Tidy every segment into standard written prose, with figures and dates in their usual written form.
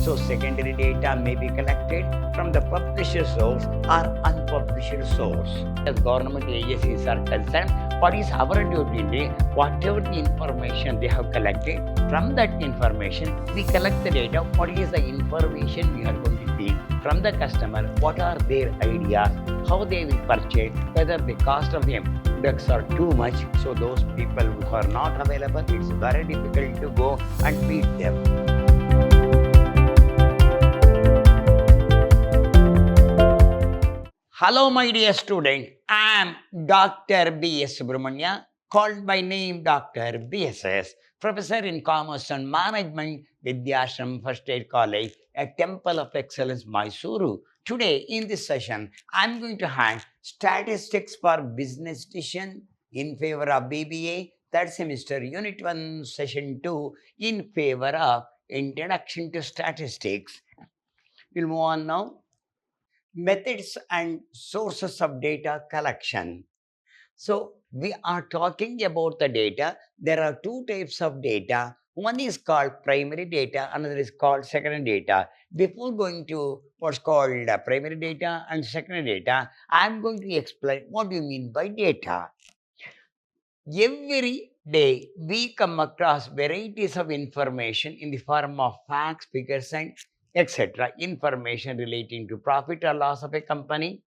So secondary data may be collected from the published source or unpublished source. As government agencies are concerned, what is our duty? Whatever the information they have collected, from that information we collect the data. What is the information we are going to take from the customer? What are their ideas? How they will purchase? Whether the cost of the products are too much, so those people who are not available, it's very difficult to go and meet them. Hello, my dear student. I am Dr. B. S. Subramanya, called by name Dr. BSS, Professor in Commerce and Management, Vidhyaashram First Aid College, a Temple of Excellence, MYSURU. Today, in this session, I am going to hand Statistics for Business Decision in favor of B.Ba, third semester, Unit 1, Session 2, in favor of Introduction to Statistics. We'll move on now. Methods and sources of data collection. So we are talking about the data. There are two types of data. One is called primary data, another is called secondary data. Before going to what's called primary data and secondary data, I'm going to explain what do you mean by data. Every day we come across varieties of information in the form of facts, figures, and etc. Information relating to profit or loss of a company,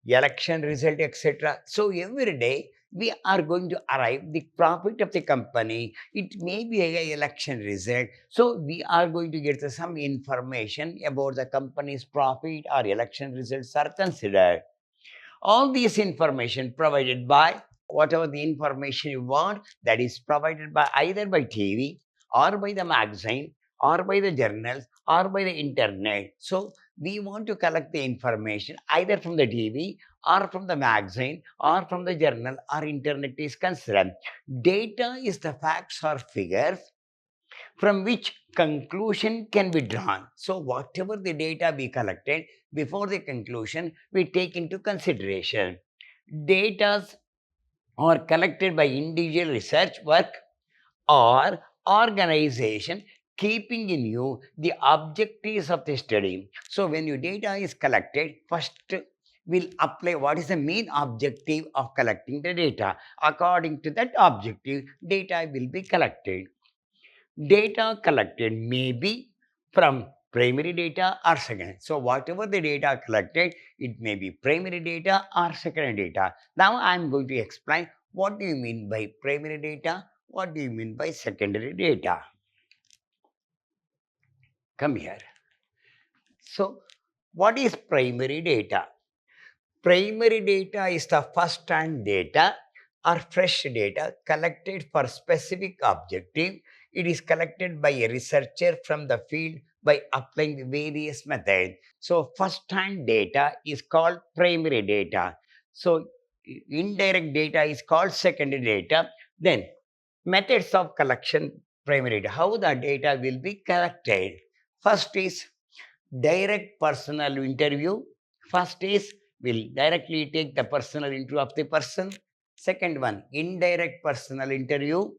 election result, etc. So every day we are going to arrive the profit of the company. It may be a election result. So we are going to get some information about the company's profit or election results are considered. All these information provided by whatever the information you want, that is provided by either by TV or by the magazine or by the journals or by the internet. So we want to collect the information either from the TV or from the magazine or from the journal or internet is considered. Data is the facts or figures from which conclusion can be drawn. So whatever the data we collected, before the conclusion, we take into consideration. Data are collected by individual research work or organization keeping in view the objectives of the study. So when your data is collected, first we'll apply what is the main objective of collecting the data. According to that objective, data will be collected. Data collected may be from primary data or secondary. So whatever the data collected, it may be primary data or secondary data. Now I'm going to explain what do you mean by primary data, what do you mean by secondary data. Come here. So what is primary data? Primary data is the first-hand data or fresh data collected for specific objective. It is collected by a researcher from the field by applying various methods. So first-hand data is called primary data. So indirect data is called secondary data. Then methods of collection primary data. How the data will be collected? First is direct personal interview. First is will directly take the personal interview of the person. Second one, indirect personal interview.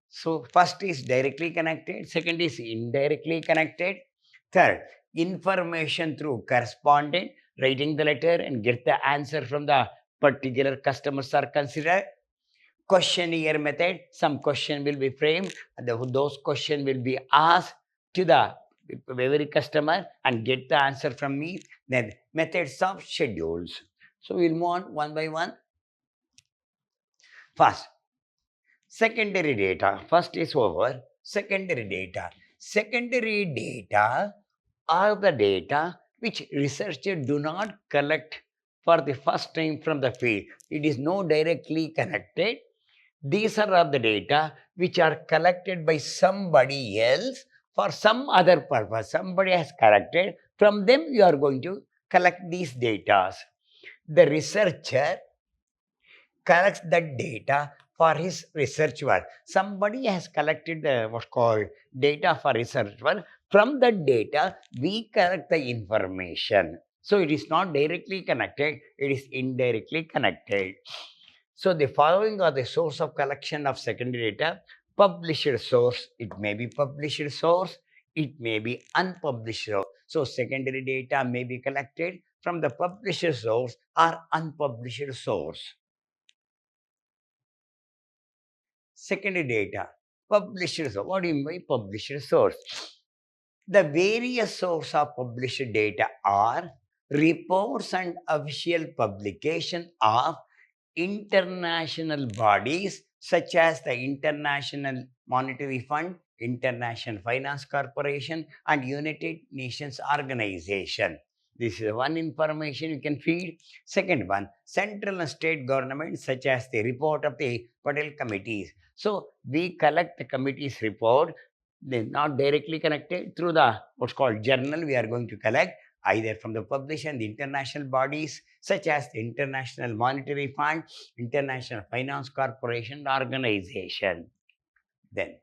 So first is directly connected, second is indirectly connected. Third, information through correspondent, writing the letter and get the answer from the particular customers are considered. Questionnaire method, some question will be framed, and those questions will be asked to the every customer and get the answer from me. Then methods of schedules. So we'll move on one by one. First, secondary data. First is over. Secondary data. Secondary data are the data which researchers do not collect for the first time from the field. It is not directly connected. These are the data which are collected by somebody else for some other purpose. Somebody has collected. From them, you are going to collect these data. The researcher collects that data for his research work. Somebody has collected the what's called data for research work. From that data, we collect the information. So it is not directly connected, it is indirectly connected. So the following are the source of collection of secondary data. Published source, it may be published source, it may be unpublished source. So secondary data may be collected from the published source or unpublished source. Secondary data, published source. What do you mean by published source? The various sources of published data are reports and official publication of international bodies such as the International Monetary Fund, International Finance Corporation, and United Nations Organization. This is one information you can feed. Second one, central and state government such as the report of the Patel committees. So we collect the committee's report. They're not directly connected through the what's called journal. We are going to collect either from the publisher and the international bodies such as the International Monetary Fund, International Finance Corporation organization. Then,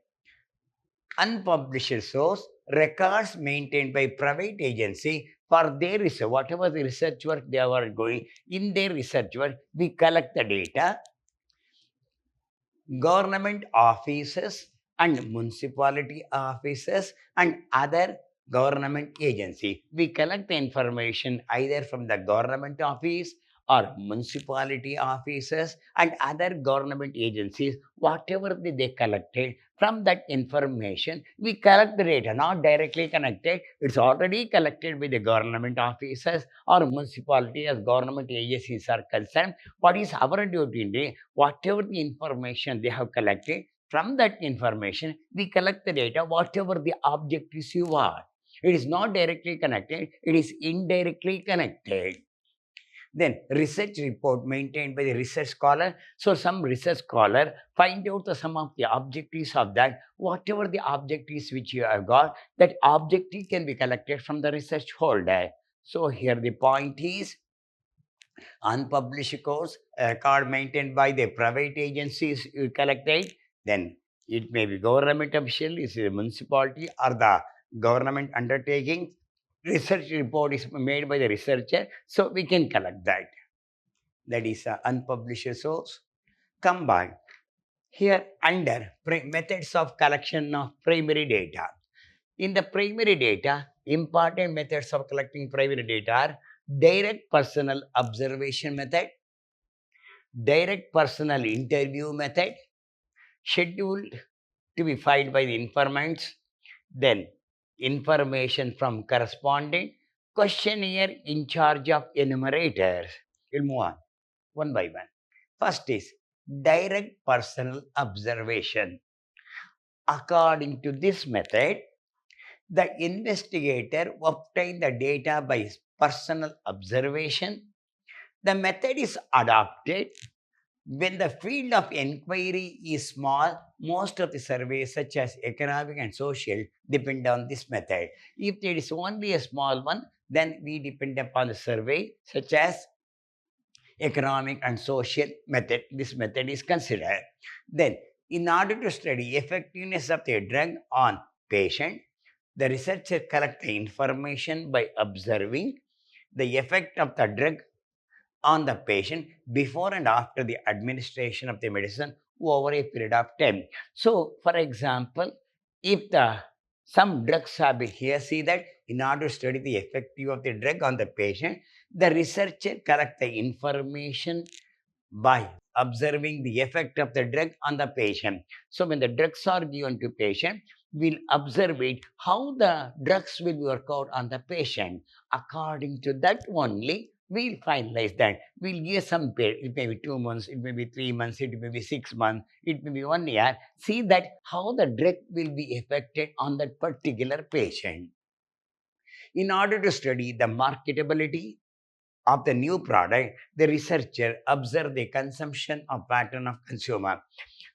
unpublished source, records maintained by private agency for their research, whatever the research work they are going, in their research work, we collect the data. Government offices and municipality offices and other government agency. We collect the information either from the government office or municipality offices and other government agencies, whatever they collected from that information, we collect the data, not directly connected. It's already collected by the government offices or municipality as government agencies are concerned. What is our duty? Whatever the information they have collected, from that information, we collect the data, whatever the objectives you are. It is not directly connected, it is indirectly connected. Then research report maintained by the research scholar. So some research scholar find out some of the objectives of that. Whatever the objectives which you have got, that objective can be collected from the research holder. So here the point is, unpublished course, a record maintained by the private agencies you collected, then it may be government official, is a municipality or the government undertaking. Research report is made by the researcher, so we can collect that. That is unpublished source. Come back. Here under methods of collection of primary data. In the primary data, important methods of collecting primary data are direct personal observation method, direct personal interview method, scheduled to be filed by the informants, then information from correspondent, questionnaire in charge of enumerators. We'll move on one by one. First is direct personal observation. According to this method, the investigator obtained the data by personal observation. The method is adopted when the field of inquiry is small. Most of the surveys, such as economic and social, depend on this method. If it is only a small one, then we depend upon the survey, such as economic and social method. This method is considered. Then, in order to study effectiveness of the drug on patient, the researcher collect the information by observing the effect of the drug on the patient before and after the administration of the medicine over a period of time. So, for example, if the some drugs have been here, see that in order to study the effective of the drug on the patient, the researcher collect the information by observing the effect of the drug on the patient. So when the drugs are given to patient, we'll observe it, how the drugs will work out on the patient. According to that only, we'll finalize that. We'll give some period. It may be 2 months, it may be 3 months, it may be 6 months, it may be 1 year. See that how the drug will be affected on that particular patient. In order to study the marketability of the new product, the researcher observe the consumption of pattern of consumer.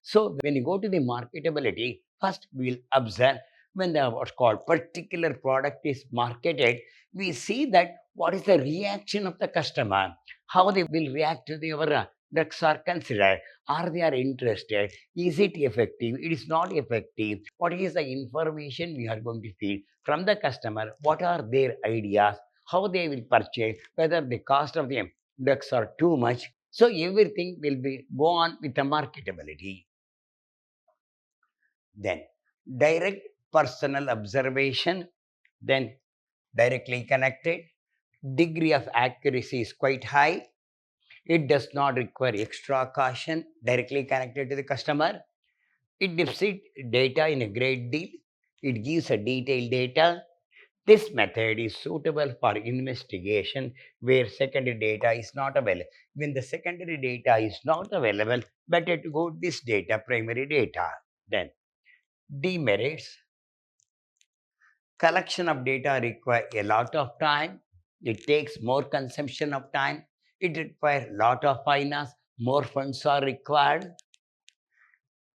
So when you go to the marketability, first we'll observe when the what's called particular product is marketed, we see that what is the reaction of the customer, how they will react to the our drugs are considered, are they are interested, is it effective, it is not effective, what is the information we are going to feed from the customer, what are their ideas, how they will purchase, whether the cost of the drugs are too much. So everything will be go on with the marketability. Then direct personal observation, then directly connected. Degree of accuracy is quite high. It does not require extra caution, directly connected to the customer. It deposits data in a great deal. It gives a detailed data. This method is suitable for investigation where secondary data is not available. When the secondary data is not available, better to go this data, primary data. Then demerits. Collection of data require a lot of time. It takes more consumption of time. It requires a lot of finance. More funds are required.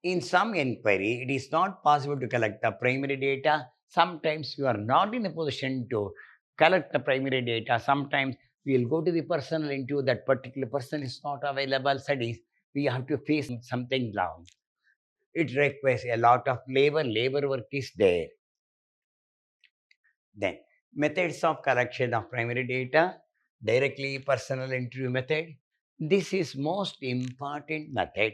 In some inquiry, it is not possible to collect the primary data. Sometimes you are not in a position to collect the primary data. Sometimes we will go to the personal interview. That particular person is not available. Studies, we have to face something down. It requires a lot of labor. Labor work is there. Then, methods of collection of primary data, directly personal interview method. This is most important method.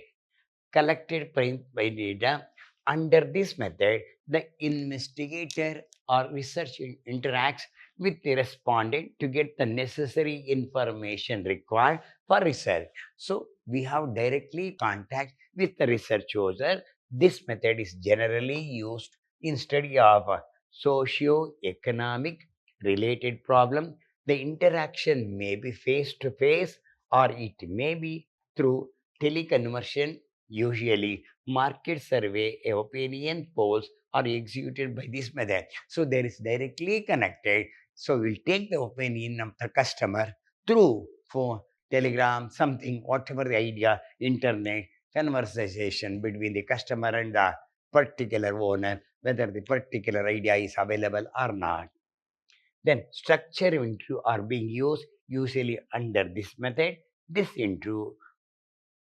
Collected primary data. Under this method, the investigator or researcher interacts with the respondent to get the necessary information required for research. So, we have directly contact with the research user. This method is generally used in study of socio-economic related problem. The interaction may be face to face or it may be through teleconversion. Usually, market survey opinion polls are executed by this method. So, there is directly connected. So, we'll take the opinion of the customer through phone, telegram, something, whatever the idea, internet, conversation between the customer and the particular owner, whether the particular idea is available or not. Then structure interview are being used usually under this method. This interview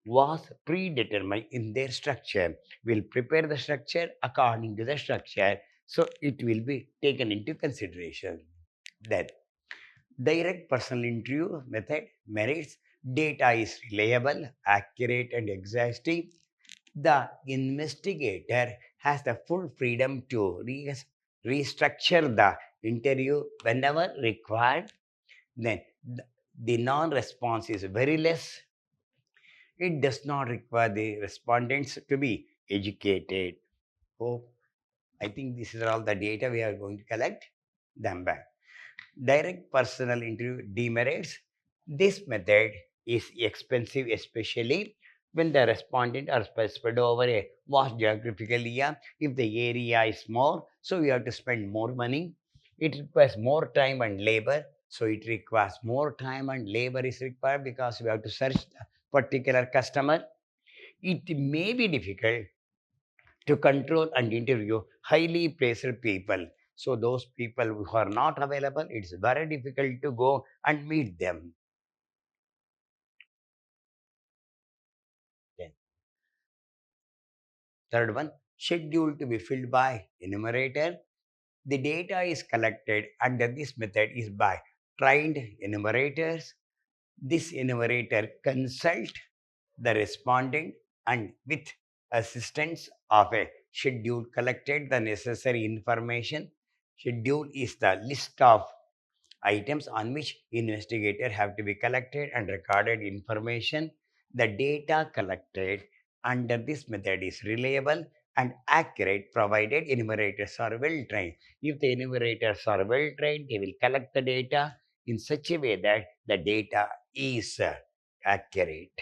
was predetermined in their structure. We'll prepare the structure according to the structure, so it will be taken into consideration. Then, direct personal interview method merits data is reliable, accurate, and exhaustive. The investigator has the full freedom to restructure the interview whenever required. Then, the non response is very less. It does not require the respondents to be educated. Hope I think this is all the data we are going to collect them back. Direct personal interview demerits. This method is expensive, especially when the respondent are spread over a vast geographical area. If the area is small, so we have to spend more money. It requires more time and labor. So it requires more time and labor is required because we have to search the particular customer. It may be difficult to control and interview highly placed people. So those people who are not available, it's very difficult to go and meet them. Then third one, schedule to be filled by enumerator. The data is collected under this method is by trained enumerators. This enumerator consult the respondent and with assistance of a schedule collected the necessary information. Schedule is the list of items on which investigator have to be collected and recorded information. The data collected under this method is reliable and accurate provided enumerators are well trained. If the enumerators are well trained, they will collect the data in such a way that the data is accurate.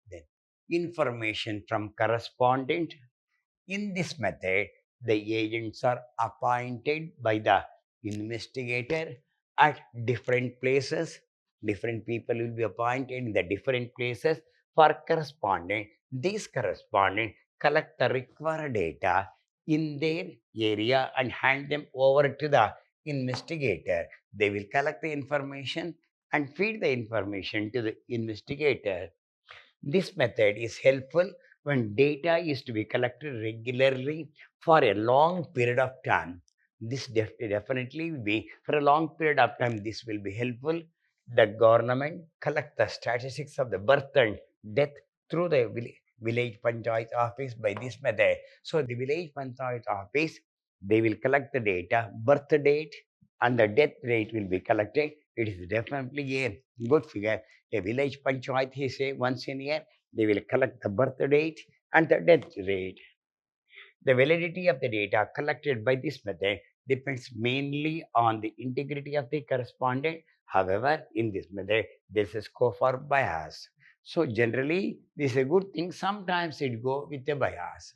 Then information from correspondent. In this method, the agents are appointed by the investigator at different places. Different people will be appointed in the different places for correspondent. These correspondent collect the required data in their area and hand them over to the investigator. They will collect the information and feed the information to the investigator. This method is helpful when data is to be collected regularly for a long period of time. This definitely will be for a long period of time. This will be helpful. The government collect the statistics of the birth and death through the village panchayat office by this method. So the village panchayat office, they will collect the data, birth date and the death rate will be collected. It is definitely a good figure. A village panchayat, he say once in a year, they will collect the birth date and the death rate. The validity of the data collected by this method depends mainly on the integrity of the correspondent. However, in this method, there is a scope for bias. So generally, this is a good thing. Sometimes it go with a bias.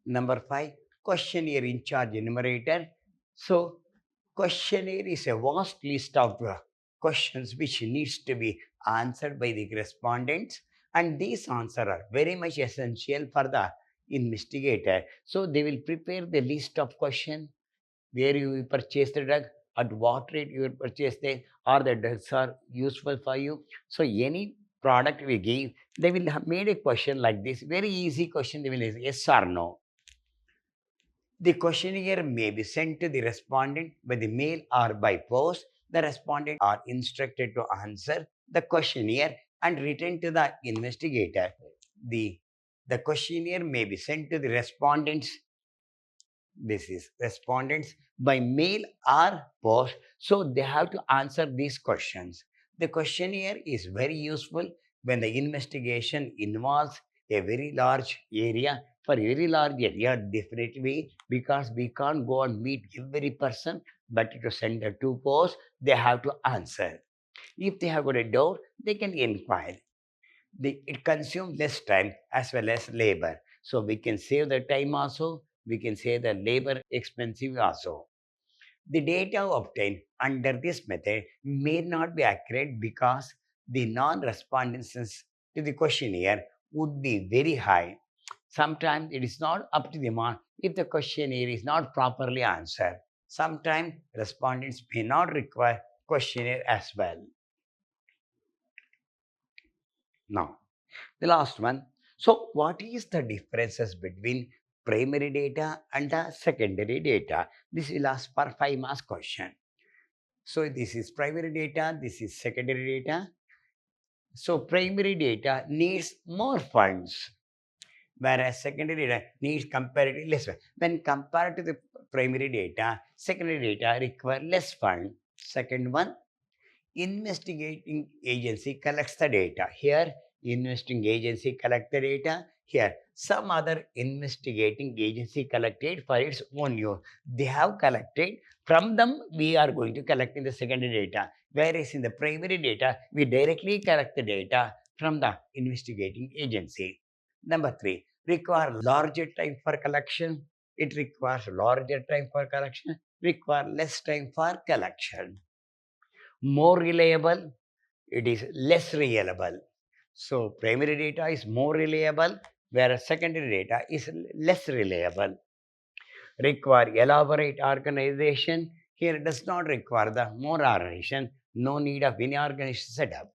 Number 5, questionnaire in charge enumerator. So questionnaire is a vast list of questions which needs to be answered by the respondents, and these answers are very much essential for the investigator. So they will prepare the list of questions, where you will purchase the drug, at what rate you will purchase it, or the drugs are useful for you. So any product we give, they will have made a question like this, very easy question. They will say yes or no. The questionnaire may be sent to the respondent by the mail or by post. The respondent are instructed to answer the questionnaire and return to the investigator. The, the questionnaire may be sent to the respondents, this is respondents, by mail or post. So they have to answer these questions. The questionnaire is very useful when the investigation involves a very large area. For a very large area, definitely, because we can't go and meet every person, but to send a two posts, they have to answer. If they have got a doubt, they can inquire. It consumes less time as well as labor. So we can save the time also, we can save the labor expensive also. The data obtained under this method may not be accurate because the non-responses to the questionnaire would be very high. Sometimes it is not up to the mark if the questionnaire is not properly answered. Sometimes respondents may not require questionnaire as well. Now, the last one. So, what is the differences between primary data and the secondary data? This will ask for 5 marks question. So, this is primary data, this is secondary data. So, primary data needs more funds, whereas secondary data needs comparatively less. When compared to the primary data, secondary data require less fund. Second one, investigating agency collects the data. Here, investigating agency collect the data. Here, some other investigating agency collected for its own use. They have collected. From them, we are going to collect in the secondary data. Whereas in the primary data, we directly collect the data from the investigating agency. Number 3, require larger time for collection. It requires larger time for collection, require less time for collection. More reliable, it is less reliable. So primary data is more reliable, whereas secondary data is less reliable. Require elaborate organization. Here it does not require the more organization, no need of any organization setup.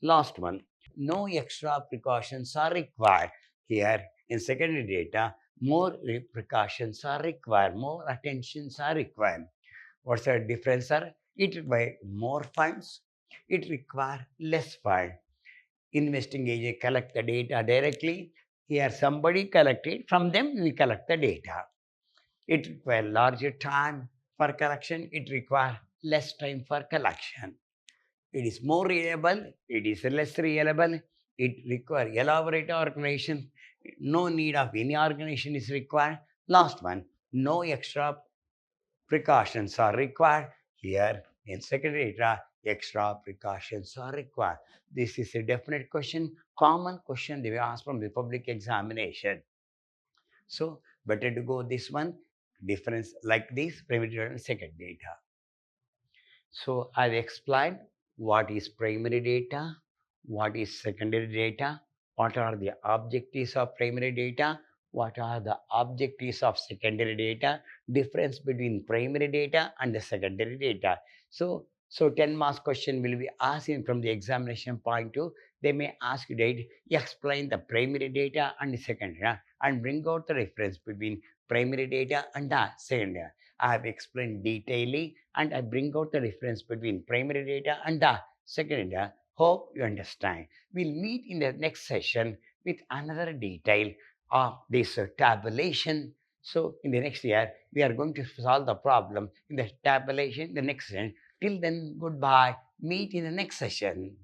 Last one, no extra precautions are required. Here in secondary data, more precautions are required, more attentions are required. What's the difference, sir? It requires more funds, it requires less fund. Investing agent collect the data directly. Here somebody collected, from them we collect the data. It requires larger time for collection, it requires less time for collection. It is more reliable, it is less reliable, it requires elaborate organization, no need of any organization is required. Last one, no extra precautions are required. Here in secondary data, extra precautions are required. This is a definite question, common question they will ask from the public examination. So better to go this one, difference like this, primary data and secondary data. So I've explained what is primary data, what is secondary data, what are the objectives of primary data, what are the objectives of secondary data, difference between primary data and the secondary data. So 10 marks question will be asking from the examination point to, they may ask you that explain the primary data and the secondary data and bring out the difference between primary data and the secondary data. I have explained detailedly and I bring out the difference between primary data and the secondary data. Hope you understand. We'll meet in the next session with another detail of this tabulation. So in the next year, we are going to solve the problem in the tabulation, the next session. Till then, goodbye. Meet in the next session.